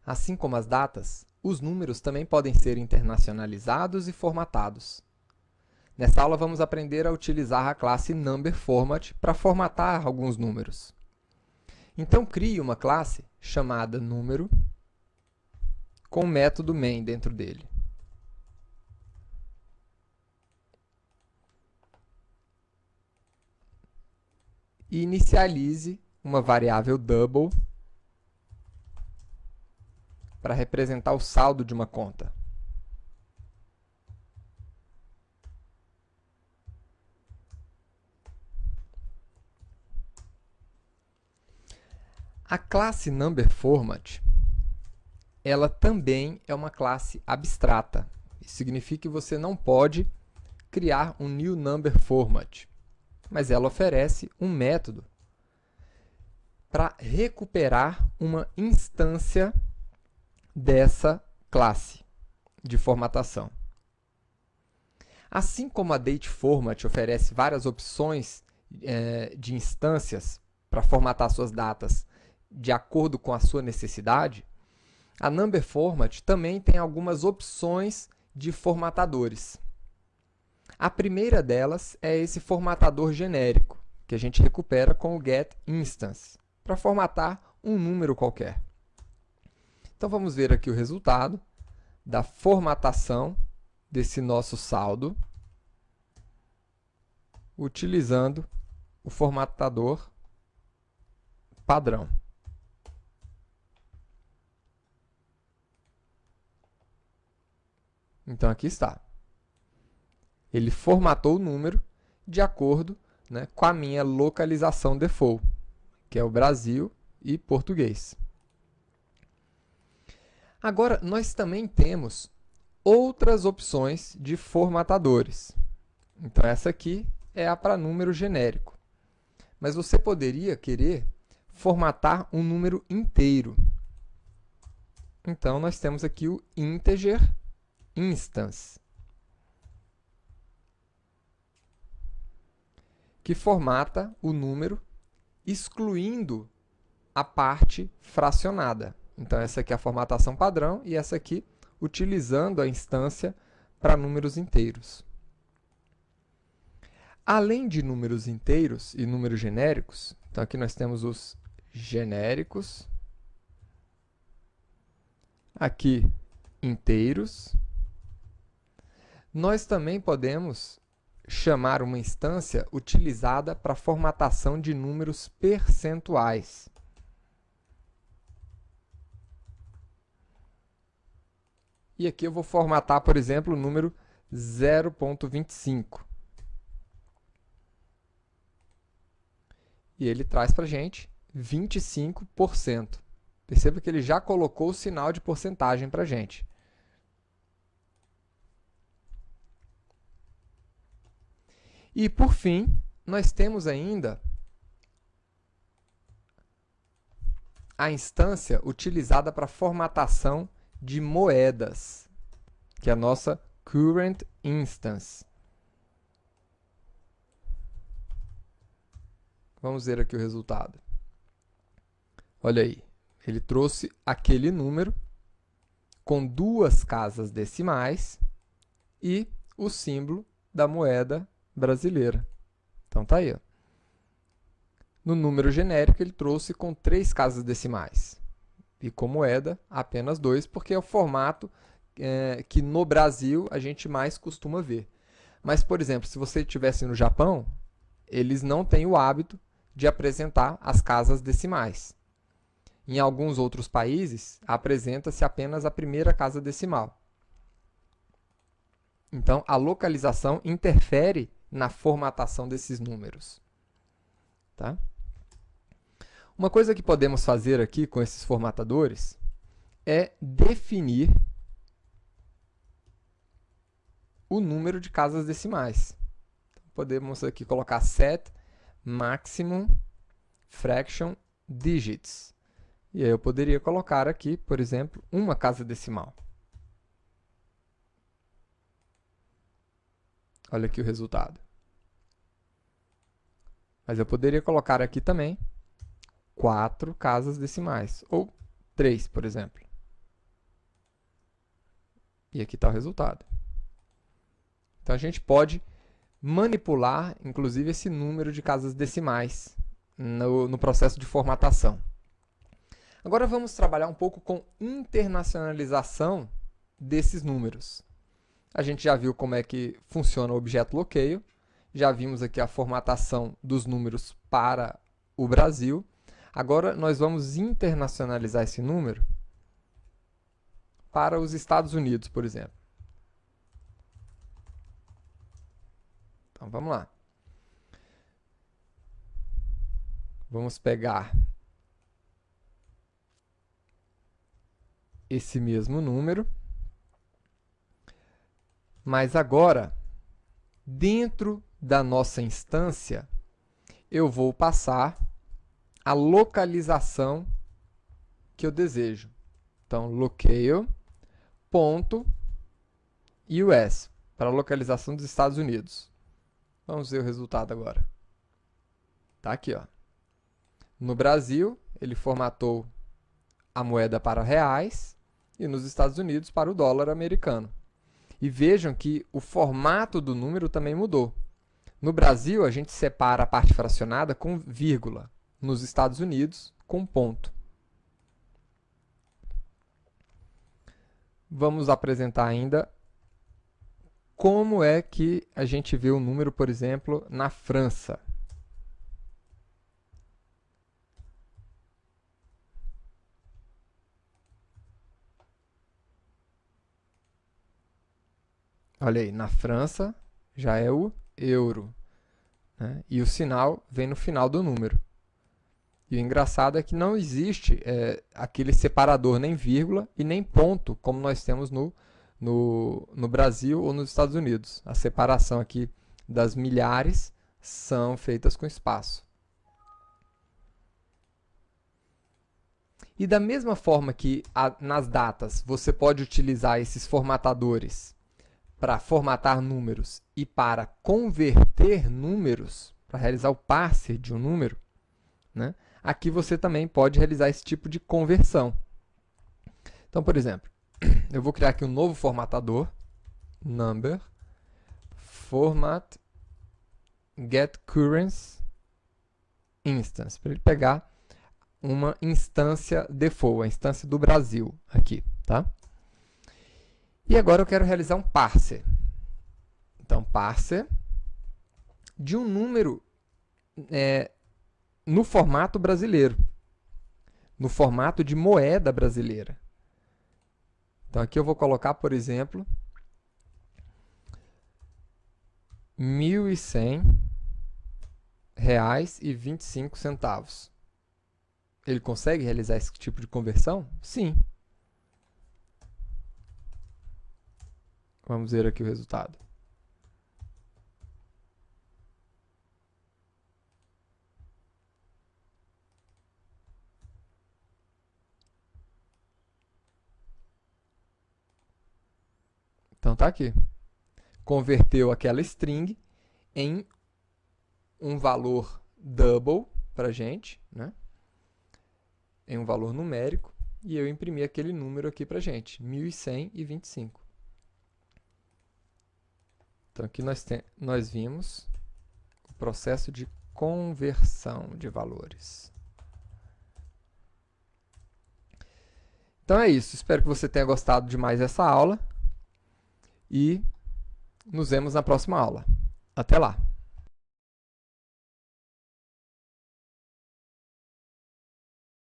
Assim como as datas, os números também podem ser internacionalizados e formatados. Nessa aula, vamos aprender a utilizar a classe NumberFormat para formatar alguns números. Então, crie uma classe chamada número com o método main dentro dele. E inicialize uma variável double para representar o saldo de uma conta. A classe NumberFormat, ela também é uma classe abstrata. Isso significa que você não pode criar um new number format, mas ela oferece um método para recuperar uma instância dessa classe de formatação. Assim como a dateFormat oferece várias opções de instâncias para formatar suas datas de acordo com a sua necessidade, a NumberFormat também tem algumas opções de formatadores. A primeira delas é esse formatador genérico, que a gente recupera com o getInstance, para formatar um número qualquer. Então, vamos ver aqui o resultado da formatação desse nosso saldo, utilizando o formatador padrão. Então, aqui está. Ele formatou o número de acordo, né, com a minha localização default, que é o Brasil e português. Agora, nós também temos outras opções de formatadores. Então, essa aqui é a para número genérico. Mas você poderia querer formatar um número inteiro. Então, nós temos aqui o integer instance, que formata o número excluindo a parte fracionada. Então, essa aqui é a formatação padrão e essa aqui utilizando a instância para números inteiros. Além de números inteiros e números genéricos, então aqui nós temos os genéricos, aqui inteiros. Nós também podemos chamar uma instância utilizada para formatação de números percentuais. E aqui eu vou formatar, por exemplo, o número 0,25. E ele traz para a gente 25%. Perceba que ele já colocou o sinal de porcentagem para a gente. E, por fim, nós temos ainda a instância utilizada para formatação de moedas, que é a nossa current instance. Vamos ver aqui o resultado. Olha aí, ele trouxe aquele número com 2 casas decimais e o símbolo da moeda brasileira. Então, tá aí. Ó. No número genérico, ele trouxe com 3 casas decimais. E com moeda, apenas 2, porque é o formato que no Brasil a gente mais costuma ver. Mas, por exemplo, se você estivesse no Japão, eles não têm o hábito de apresentar as casas decimais. Em alguns outros países, apresenta-se apenas a primeira casa decimal. Então, a localização interfere na formatação desses números. Tá? Uma coisa que podemos fazer aqui com esses formatadores é definir o número de casas decimais. Podemos aqui colocar set maximum fraction digits. E aí eu poderia colocar aqui, por exemplo, uma casa decimal. Olha aqui o resultado. Mas eu poderia colocar aqui também 4 casas decimais, ou 3, por exemplo. E aqui está o resultado. Então, a gente pode manipular, inclusive, esse número de casas decimais no processo de formatação. Agora, vamos trabalhar um pouco com internacionalização desses números. A gente já viu como é que funciona o objeto bloqueio, já vimos aqui a formatação dos números para o Brasil. Agora, nós vamos internacionalizar esse número para os Estados Unidos, por exemplo. Então, vamos lá. Vamos pegar esse mesmo número, mas agora, dentro da nossa instância, eu vou passar a localização que eu desejo. Então, locale.us, para a localização dos Estados Unidos. Vamos ver o resultado agora. Está aqui, ó. No Brasil, ele formatou a moeda para reais e nos Estados Unidos para o dólar americano. E vejam que o formato do número também mudou. No Brasil, a gente separa a parte fracionada com vírgula. Nos Estados Unidos, com ponto. Vamos apresentar ainda como é que a gente vê o número, por exemplo, na França. Olha aí, na França já é o euro, né? E o sinal vem no final do número. E o engraçado é que não existe aquele separador, nem vírgula e nem ponto, como nós temos no Brasil ou nos Estados Unidos. A separação aqui das milhares são feitas com espaço. E da mesma forma que nas datas você pode utilizar esses formatadores para formatar números e para converter números, para realizar o parser de um número, né? Aqui você também pode realizar esse tipo de conversão. Então, por exemplo, eu vou criar aqui um novo formatador, number, format, get currency, instance, para ele pegar uma instância default, a instância do Brasil aqui, tá? E agora eu quero realizar um parser. Então, parser de um número no formato brasileiro, no formato de moeda brasileira. Então, aqui eu vou colocar, por exemplo, R$ 1.100,25. Ele consegue realizar esse tipo de conversão? Sim. Vamos ver aqui o resultado. Então, tá aqui. Converteu aquela string em um valor double para a gente, né? Em um valor numérico, e eu imprimi aquele número aqui para a gente, 1.100,25. Então, aqui nós vimos o processo de conversão de valores. Então é isso. Espero que você tenha gostado de mais essa aula e nos vemos na próxima aula. Até lá!